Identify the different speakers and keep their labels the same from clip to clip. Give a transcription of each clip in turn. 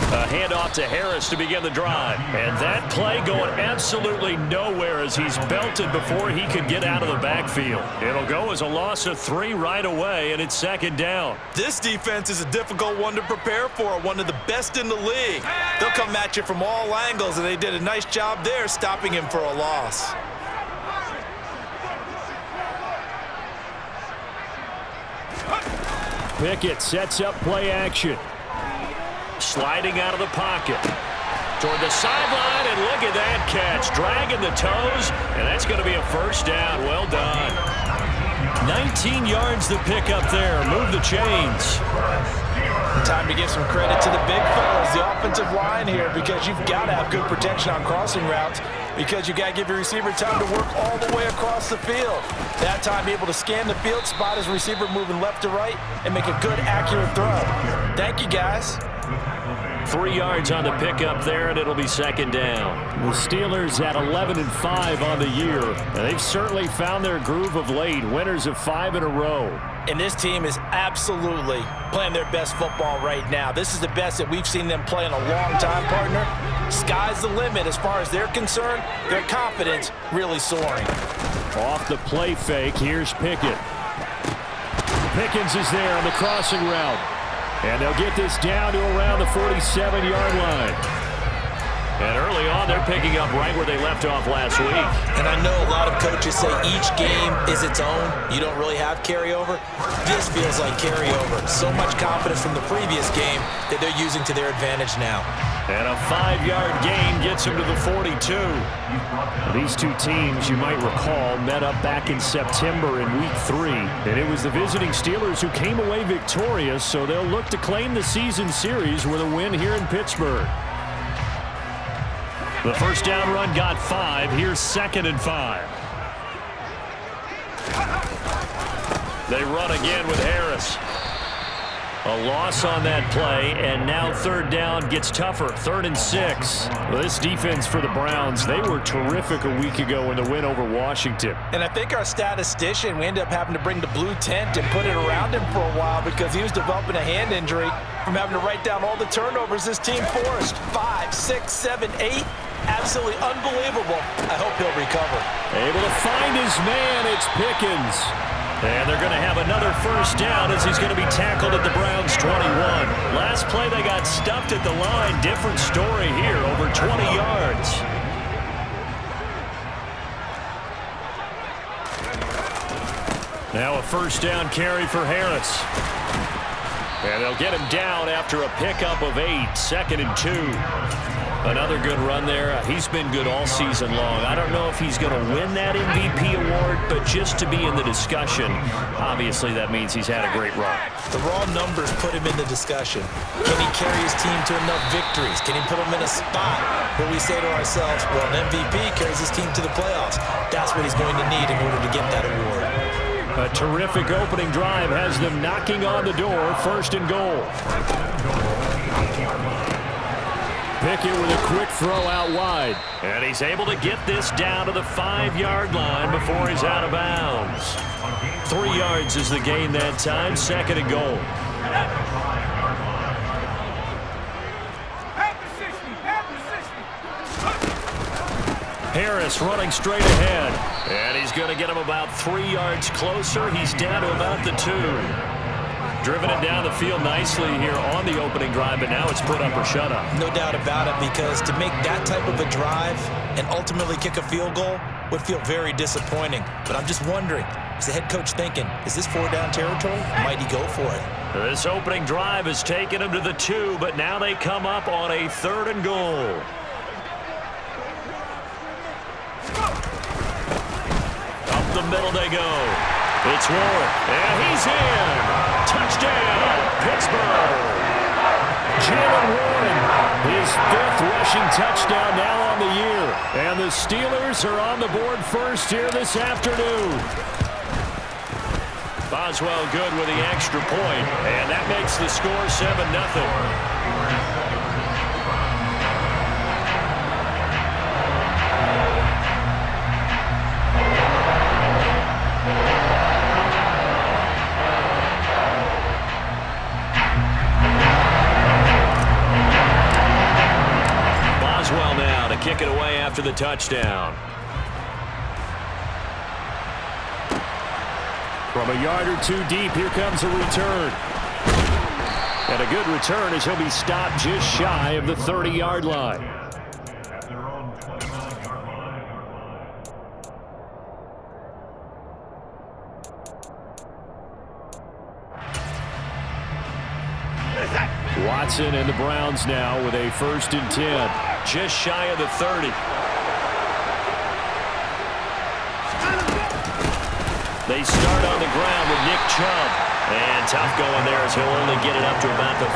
Speaker 1: A handoff to Harris to begin the drive. And that play going absolutely nowhere as he's belted before he could get out of the backfield. It'll go as a loss of 3 right away, and it's 2nd down.
Speaker 2: This defense is a difficult one to prepare for, one of the best in the league. They'll come at you from all angles, and they did a nice job there stopping him for a loss.
Speaker 1: Pickett sets up play action. Sliding out of the pocket. Toward the sideline, and look at that catch. Dragging the toes, and that's going to be a 1st down. Well done. 19 yards to pick up there. Move the chains.
Speaker 2: Time to give some credit to the big fellas, the offensive line here, because you've got to have good protection on crossing routes, because you've got to give your receiver time to work all the way across the field. That time, able to scan the field, spot his receiver moving left to right, and make a good, accurate throw. Thank you, guys.
Speaker 1: 3 yards on the pickup there, and it'll be 2nd down. The Steelers at 11-5 on the year. And they've certainly found their groove of late. Winners of 5 in a row.
Speaker 2: And this team is absolutely playing their best football right now. This is the best that we've seen them play in a long time, partner. Sky's the limit as far as they're concerned. Their confidence really soaring.
Speaker 1: Off the play fake, here's Pickett. Pickens is there on the crossing route. And they'll get this down to around the 47-yard line. And early on, they're picking up right where they left off last week.
Speaker 2: And I know a lot of coaches say each game is its own. You don't really have carryover. This feels like carryover. So much confidence from the previous game that they're using to their advantage now.
Speaker 1: And a 5-yard gain gets them to the 42. These two teams, you might recall, met up back in September in Week 3. And it was the visiting Steelers who came away victorious, so they'll look to claim the season series with a win here in Pittsburgh. The 1st down run got 5. Here's 2nd and 5. They run again with Harris. A loss on that play, and now 3rd down gets tougher. 3rd and 6. Well, this defense for the Browns, they were terrific a week ago in the win over Washington.
Speaker 2: And I think our statistician, we ended up having to bring the blue tent and put it around him for a while because he was developing a hand injury from having to write down all the turnovers this team forced. 5, 6, 7, 8. Absolutely unbelievable. I hope he'll recover.
Speaker 1: Able to find his man. It's Pickens. And they're going to have another 1st down as he's going to be tackled at the Browns' 21. Last play, they got stuffed at the line. Different story here, over 20 yards. Now a 1st down carry for Harris. And they'll get him down after a pickup of 8. 2nd and 2. Another good run there. He's been good all season long. I don't know if he's going to win that MVP award, but just to be in the discussion, obviously that means he's had a great run.
Speaker 2: The raw numbers put him in the discussion. Can he carry his team to enough victories? Can he put them in a spot where we say to ourselves, well, an MVP carries his team to the playoffs. That's what he's going to need in order to get that award.
Speaker 1: A terrific opening drive has them knocking on the door. 1st and goal. Pickett with a quick throw out wide. And he's able to get this down to the 5-yard line before he's out of bounds. 3 yards is the gain that time. 2nd and goal. Harris running straight ahead. And he's going to get him about 3 yards closer. He's down to about the 2. Driven it down the field nicely here on the opening drive, but now it's put up or shut up.
Speaker 2: No doubt about it, because to make that type of a drive and ultimately kick a field goal would feel very disappointing. But I'm just wondering, is the head coach thinking, is this 4-down territory? Might he go for it?
Speaker 1: This opening drive has taken him to the 2, but now they come up on a 3rd and goal. Up the middle they go. It's Warren, and he's in. Touchdown, Pittsburgh. Jalen Warren, his 5th rushing touchdown now on the year. And the Steelers are on the board first here this afternoon. Boswell good with the extra point, and that makes the score 7-0. kick it away after the touchdown. From a yard or two deep, here comes a return. And a good return as he'll be stopped just shy of the 30-yard line. Watson and the Browns now with a 1st and 10. Just shy of the 30. They start on the ground with Nick Chubb. And tough going there as he'll only get it up to about the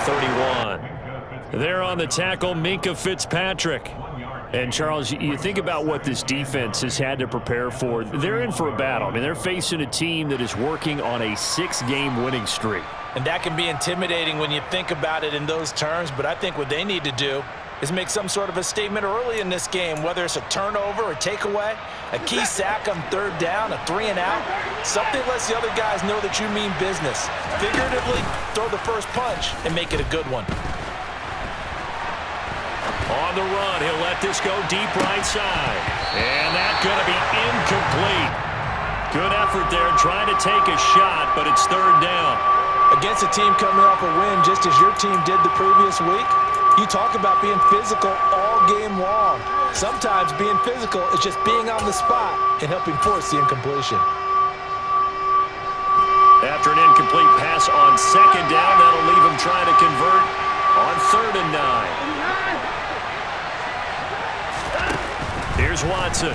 Speaker 1: 31. There on the tackle, Minkah Fitzpatrick. And, Charles, you think about what this defense has had to prepare for. They're in for a battle. I mean, they're facing a team that is working on a 6-game winning streak.
Speaker 2: And that can be intimidating when you think about it in those terms. But I think what they need to do is make some sort of a statement early in this game, whether it's a turnover, a takeaway, a key sack on 3rd down, a 3-and-out. Something lets the other guys know that you mean business. Figuratively, throw the first punch and make it a good one.
Speaker 1: On the run, he'll let this go deep right side. And that's going to be incomplete. Good effort there trying to take a shot, but it's 3rd down.
Speaker 2: Against a team coming off a win just as your team did the previous week, you talk about being physical all game long. Sometimes being physical is just being on the spot and helping force the incompletion.
Speaker 1: After an incomplete pass on 2nd down, that'll leave him trying to convert on 3rd and 9. Here's Watson.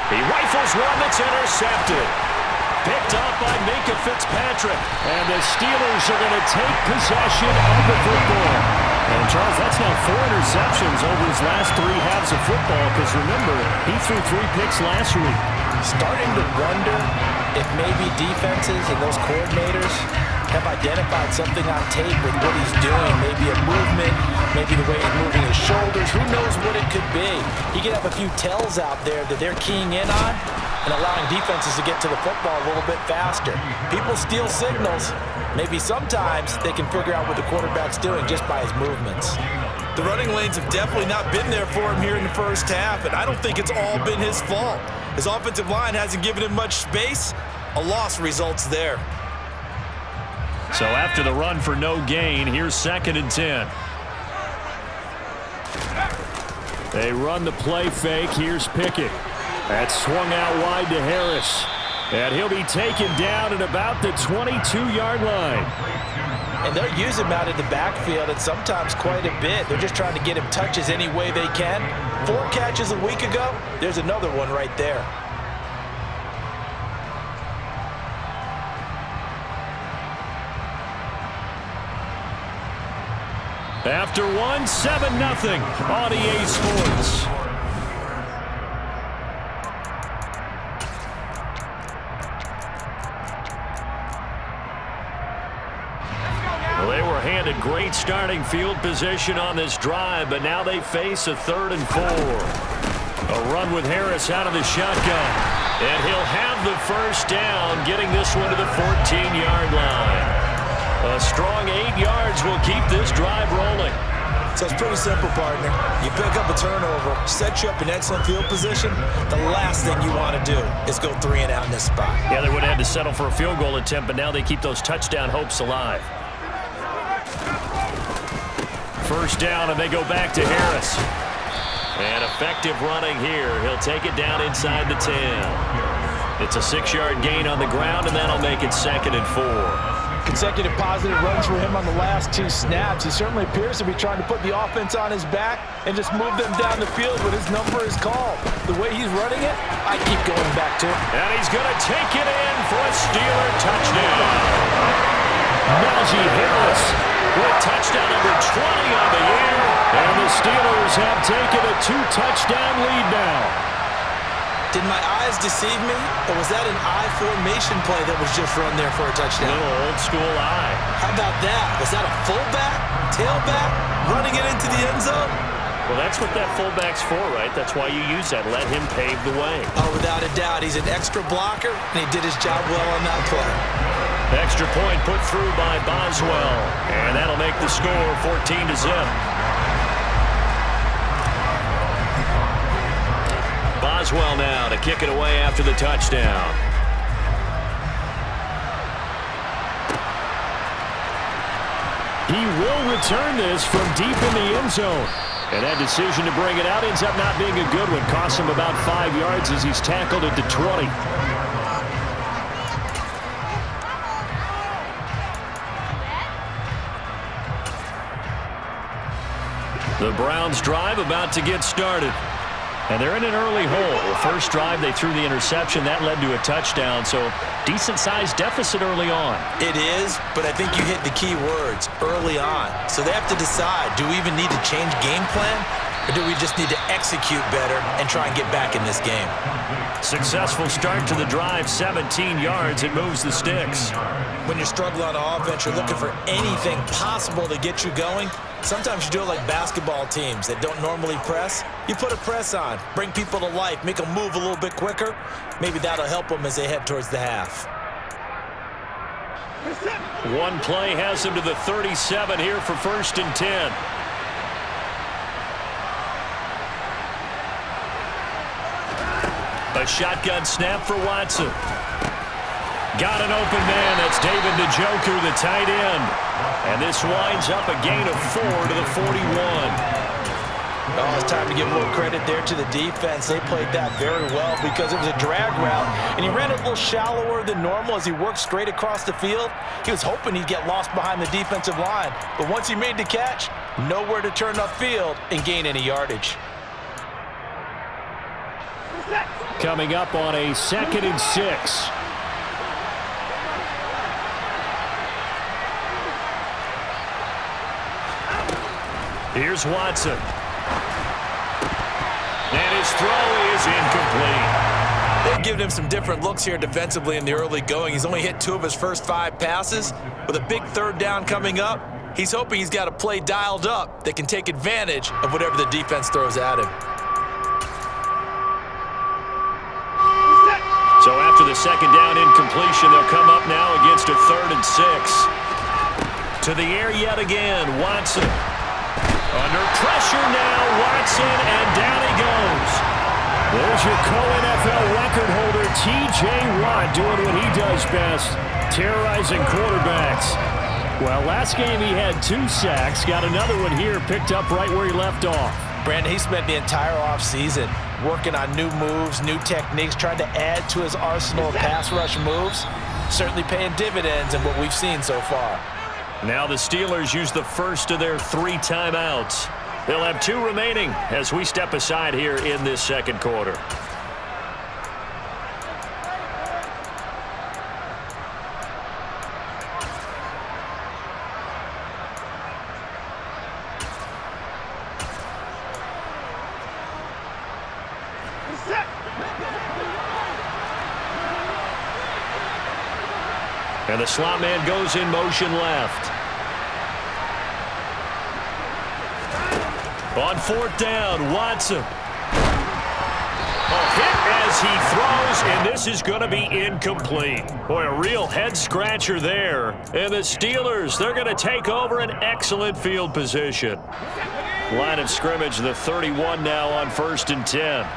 Speaker 1: He rifles one that's intercepted. Picked up by Minkah Fitzpatrick. And the Steelers are going to take possession of the football. And, Charles, that's now 4 interceptions over his last 3 halves of football. Because, remember, he threw 3 picks last week.
Speaker 2: Starting to wonder if maybe defenses and those coordinators have identified something on tape with what he's doing. Maybe a movement, maybe the way he's moving his shoulders. Who knows what it could be? He could have a few tells out there that they're keying in on and allowing defenses to get to the football a little bit faster. People steal signals. Maybe sometimes they can figure out what the quarterback's doing just by his movements.
Speaker 3: The running lanes have definitely not been there for him here in the first half, and I don't think it's all been his fault. His offensive line hasn't given him much space. A loss results there.
Speaker 1: So after the run for no gain, here's 2nd and 10. They run the play fake. Here's Pickett. That's swung out wide to Harris. And he'll be taken down at about the 22-yard line.
Speaker 2: And they'll use him out in the backfield, and sometimes quite a bit. They're just trying to get him touches any way they can. 4 catches a week ago. There's another one right there.
Speaker 1: After 1, 7-0 on EA Sports. Well, they were handed great starting field position on this drive, but now they face a 3rd and 4. A run with Harris out of the shotgun. And he'll have the 1st down, getting this one to the 14-yard line. A strong 8 yards will keep this drive rolling.
Speaker 2: So it's pretty simple, partner. You pick up a turnover, set you up in excellent field position. The last thing you want to do is go 3-and-out in this spot.
Speaker 1: Yeah, they would have had to settle for a field goal attempt, but now they keep those touchdown hopes alive. 1st down, and they go back to Harris. And effective running here. He'll take it down inside the 10. It's a 6-yard gain on the ground, and that'll make it 2nd and 4.
Speaker 2: Consecutive positive runs for him on the last 2 snaps. He certainly appears to be trying to put the offense on his back and just move them down the field when his number is called. The way he's running it, I keep going back to him.
Speaker 1: And he's going to take it in for a Steeler touchdown. Najee Harris with touchdown number 20 on the year. And the Steelers have taken a 2-touchdown lead now.
Speaker 2: Did my eyes deceive me, or was that an I formation play that was just run there for a touchdown?
Speaker 1: A little old school I.
Speaker 2: How about that? Was that a fullback, tailback, running it into the end zone?
Speaker 1: Well, that's what that fullback's for, right? That's why you use that. Let him pave the way.
Speaker 2: Oh, without a doubt. He's an extra blocker, and he did his job well on that play.
Speaker 1: Extra extra point put through by Boswell. And that'll make the score 14-0. Boswell now to kick it away after the touchdown. He will return this from deep in the end zone. And that decision to bring it out ends up not being a good one. Costs him about 5 yards as he's tackled at the 20. The Browns drive about to get started. And they're in an early hole. The first drive, they threw the interception. That led to a touchdown. So decent-sized deficit early on.
Speaker 2: It is, but I think you hit the key words, early on. So they have to decide, do we even need to change game plan? Or do we just need to execute better and try and get back in this game?
Speaker 1: Successful start to the drive, 17 yards. It moves the sticks.
Speaker 2: When you're struggling on offense, you're looking for anything possible to get you going. Sometimes you do it like basketball teams that don't normally press. You put a press on, bring people to life, make them move a little bit quicker. Maybe that'll help them as they head towards the half.
Speaker 1: One play has him to the 37 here for 1st and 10. A shotgun snap for Watson. Got an open man. That's David Njoku, the tight end. And this winds up a gain of 4 to the 41.
Speaker 2: Oh, it's time to give a little credit there to the defense. They played that very well because it was a drag route, and he ran it a little shallower than normal as he worked straight across the field. He was hoping he'd get lost behind the defensive line, but once he made the catch, nowhere to turn upfield and gain any yardage.
Speaker 1: Coming up on a 2nd and 6. Here's Watson. And his throw is incomplete.
Speaker 2: They've given him some different looks here defensively in the early going. He's only hit 2 of his first 5 passes. With a big 3rd down coming up, he's hoping he's got a play dialed up that can take advantage of whatever the defense throws at him.
Speaker 1: So after the 2nd down incompletion, they'll come up now against a 3rd and 6. To the air yet again, Watson. Under pressure now, Watson, and down he goes. There's your co-NFL record holder, T.J. Watt, doing what he does best, terrorizing quarterbacks. Well, last game he had 2 sacks, got another one here, picked up right where he left off.
Speaker 2: Brandon, he spent the entire offseason working on new moves, new techniques, trying to add to his arsenal of pass rush moves. Certainly paying dividends in what we've seen so far.
Speaker 1: Now the Steelers use the first of their 3 timeouts. They'll have 2 remaining as we step aside here in this 2nd quarter. And the slot man goes in motion left. On 4th down, Watson. Hit as he throws, and this is going to be incomplete. Boy, a real head-scratcher there. And the Steelers, they're going to take over an excellent field position. Line of scrimmage, the 31 now on 1st and 10.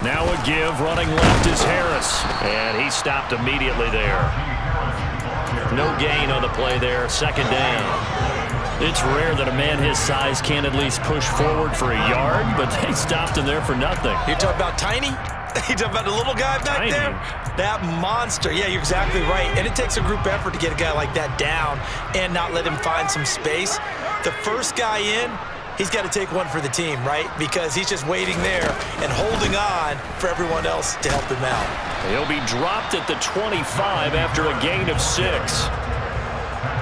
Speaker 1: Now a give, running left is Harris. And he stopped immediately there. No gain on the play there, 2nd down. It's rare that a man his size can't at least push forward for a yard, but they stopped him there for nothing.
Speaker 2: You're talking about tiny? You're talking about the little guy back there? That monster. Yeah, you're exactly right. And it takes a group effort to get a guy like that down and not let him find some space. The first guy in, he's got to take one for the team, right? Because he's just waiting there and holding on for everyone else to help him out.
Speaker 1: He'll be dropped at the 25 after a gain of 6.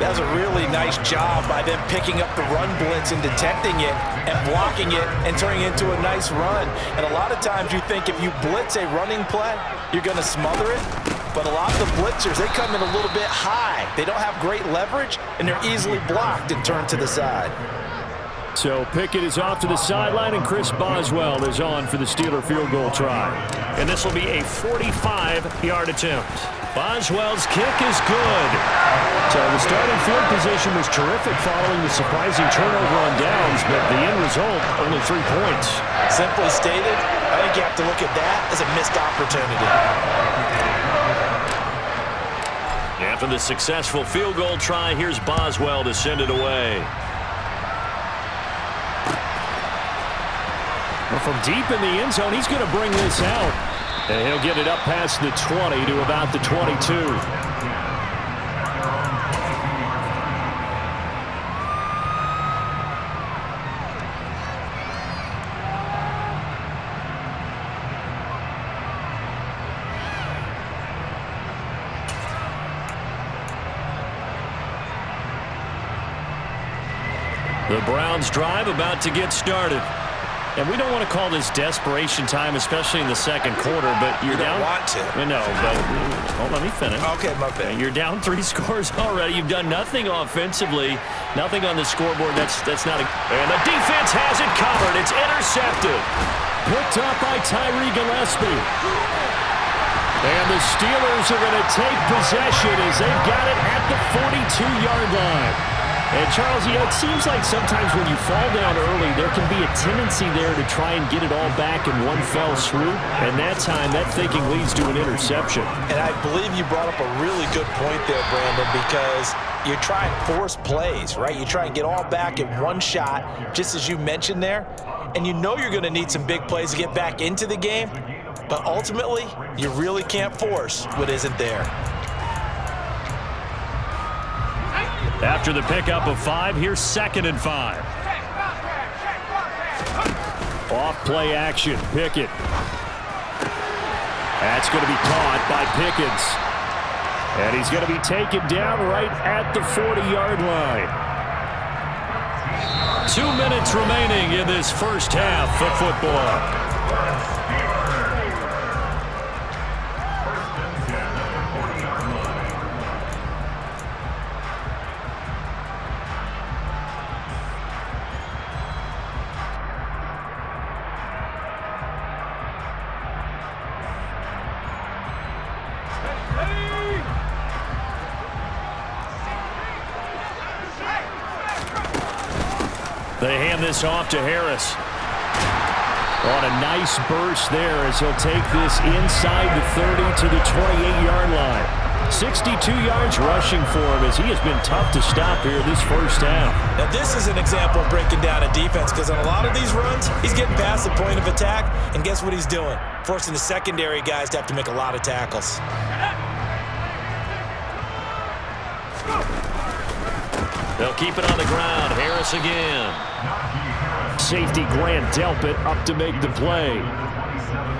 Speaker 2: That was a really nice job by them picking up the run blitz and detecting it and blocking it and turning it into a nice run. And a lot of times you think if you blitz a running play, you're going to smother it. But a lot of the blitzers, they come in a little bit high. They don't have great leverage, and they're easily blocked and turned to the side.
Speaker 1: So Pickett is off to the sideline, and Chris Boswell is on for the Steeler field goal try. And this will be a 45-yard attempt. Boswell's kick is good. So the starting field position was terrific following the surprising turnover on downs, but the end result, only 3 points.
Speaker 2: Simply stated, I think you have to look at that as a missed opportunity.
Speaker 1: After the successful field goal try, here's Boswell to send it away. Well, from deep in the end zone, he's going to bring this out. And he'll get it up past the 20 to about the 22. The Browns drive about to get started. And we don't want to call this desperation time, especially in the second quarter, but you're down.
Speaker 2: You don't want to.
Speaker 1: I know, but hold on, let me finish.
Speaker 2: Okay, my bad.
Speaker 1: You're down 3 scores already. You've done nothing offensively, nothing on the scoreboard. That's not a. And the defense has it covered. It's intercepted. Picked up by Tyree Gillespie. And the Steelers are going to take possession as they've got it at the 42-yard line. And, Charles, you know, it seems like sometimes when you fall down early, there can be a tendency there to try and get it all back in one fell swoop. And that time, that thinking leads to an interception.
Speaker 2: And I believe you brought up a really good point there, Brandon, because you try and force plays, right? You try and get all back in one shot, just as you mentioned there. And you know you're going to need some big plays to get back into the game. But ultimately, you really can't force what isn't there.
Speaker 1: After the pickup of 5, here's 2nd and 5. Off play action, Pickett. That's going to be caught by Pickens. And he's going to be taken down right at the 40-yard line. 2 minutes remaining in this first half of football. They hand this off to Harris. On a nice burst there as he'll take this inside the 30 to the 28-yard line. 62 yards rushing for him as he has been tough to stop here this first half.
Speaker 2: Now this is an example of breaking down a defense because on a lot of these runs, he's getting past the point of attack, and guess what he's doing? Forcing the secondary guys to have to make a lot of tackles.
Speaker 1: They'll keep it on the ground. Harris again. Safety Grant Delpit up to make the play.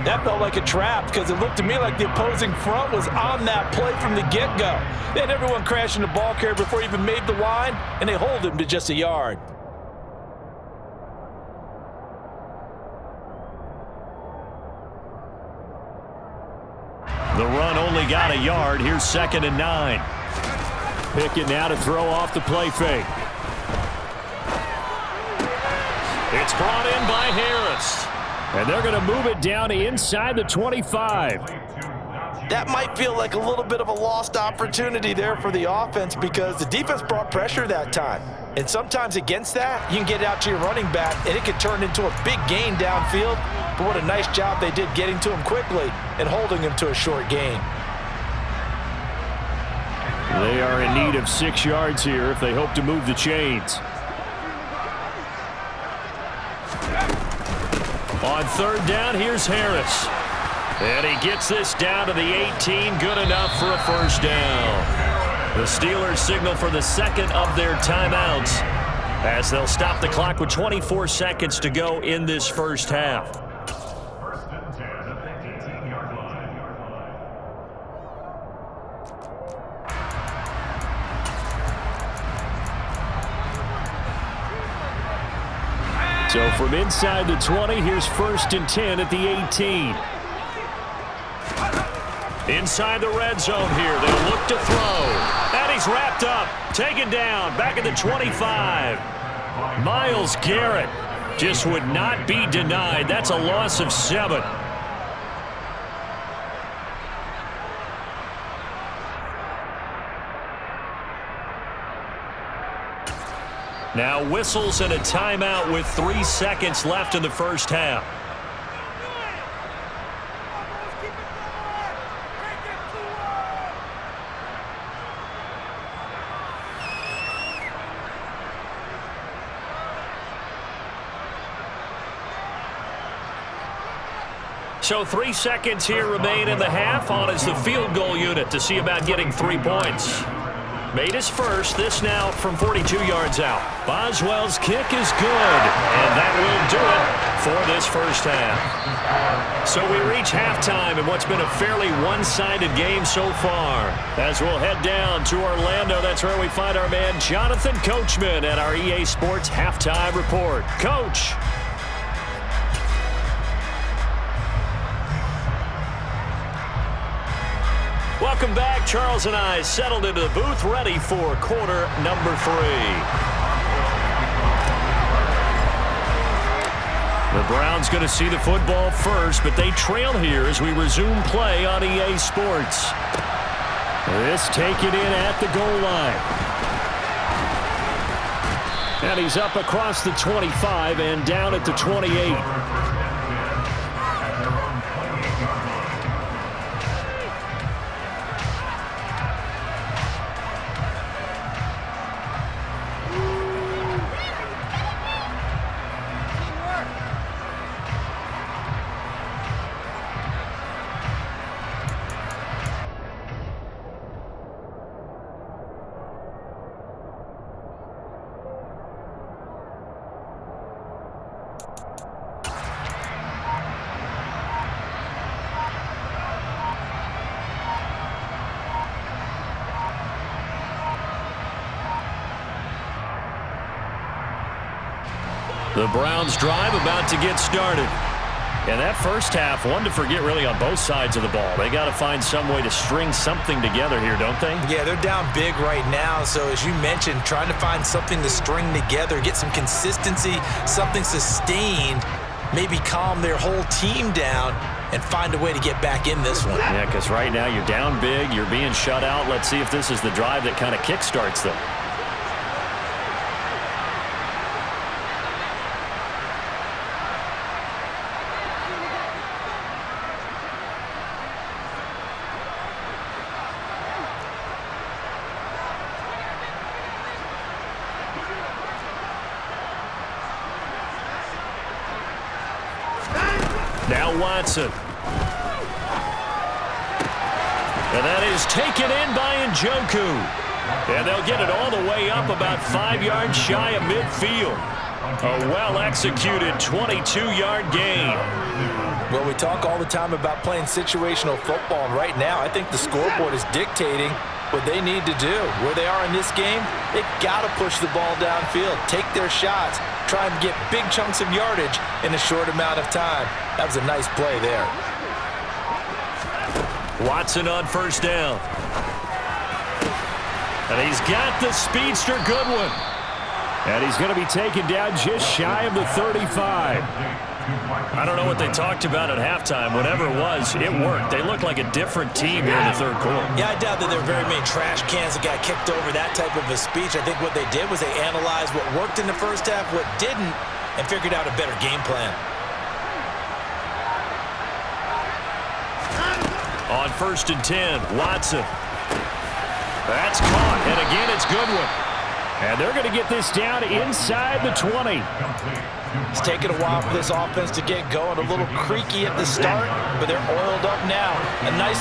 Speaker 2: That felt like a trap because it looked to me like the opposing front was on that play from the get-go. They had everyone crashing the ball carrier before he even made the line, and they hold him to just a yard.
Speaker 1: The run only got a yard. Here's 2nd and 9. Pickett now to throw off the play fake. It's brought in by Harris. And they're going to move it down inside the 25.
Speaker 2: That might feel like a little bit of a lost opportunity there for the offense because the defense brought pressure that time. And sometimes against that, you can get it out to your running back, and it can turn into a big gain downfield. But what a nice job they did getting to him quickly and holding him to a short gain.
Speaker 1: They are in need of 6 yards here if they hope to move the chains. On 3rd down, here's Harris. And he gets this down to the 18. Good enough for a first down. The Steelers signal for the 2nd of their timeouts as they'll stop the clock with 24 seconds to go in this first half. So from inside the 20, here's 1st and 10 at the 18. Inside the red zone here, they'll look to throw. And he's wrapped up, taken down, back at the 25. Myles Garrett just would not be denied. That's a loss of 7. Now whistles and a timeout with 3 seconds left in the first half. So 3 seconds here remain in the half. On is the field goal unit to see about getting 3 points. Made his first. This now from 42 yards out. Boswell's kick is good. And that will do it for this first half. So we reach halftime in what's been a fairly one-sided game so far. As we'll head down to Orlando, that's where we find our man Jonathan Coachman at our EA Sports Halftime Report. Coach. Welcome back. Charles and I settled into the booth, ready for quarter number 3. The Browns going to see the football first, but they trail here as we resume play on EA Sports. This taken in at the goal line. And he's up across the 25 and down at the 28. The Browns drive about to get started. And that first half, one to forget really on both sides of the ball. They got to find some way to string something together here, don't they?
Speaker 2: Yeah, they're down big right now. So as you mentioned, trying to find something to string together, get some consistency, something sustained, maybe calm their whole team down and find a way to get back in this one.
Speaker 1: Yeah, because right now you're down big, you're being shut out. Let's see if this is the drive that kind of kickstarts them. Now Watson. And that is taken in by Njoku. And they'll get it all the way up about 5 yards shy of midfield. A well-executed 22-yard gain.
Speaker 2: Well, we talk all the time about playing situational football, and right now I think the scoreboard is dictating what they need to do. Where they are in this game, they've got to push the ball downfield, take their shots, try and get big chunks of yardage in a short amount of time. That was a nice play there.
Speaker 1: Watson on first down. And he's got the speedster Goodwin. And he's going to be taken down just shy of the 35. I don't know what they talked about at halftime. Whatever it was, it worked. They looked like a different team here in the third quarter.
Speaker 2: Yeah, I doubt that there were very many trash cans that got kicked over, that type of a speech. I think what they did was they analyzed what worked in the first half, what didn't, and figured out a better game plan.
Speaker 1: On 1st and 10, Watson. That's caught, and again it's Goodwin. And they're going to get this down inside the 20.
Speaker 2: It's taken a while for this offense to get going. A little creaky at the start, but they're oiled up now. A nice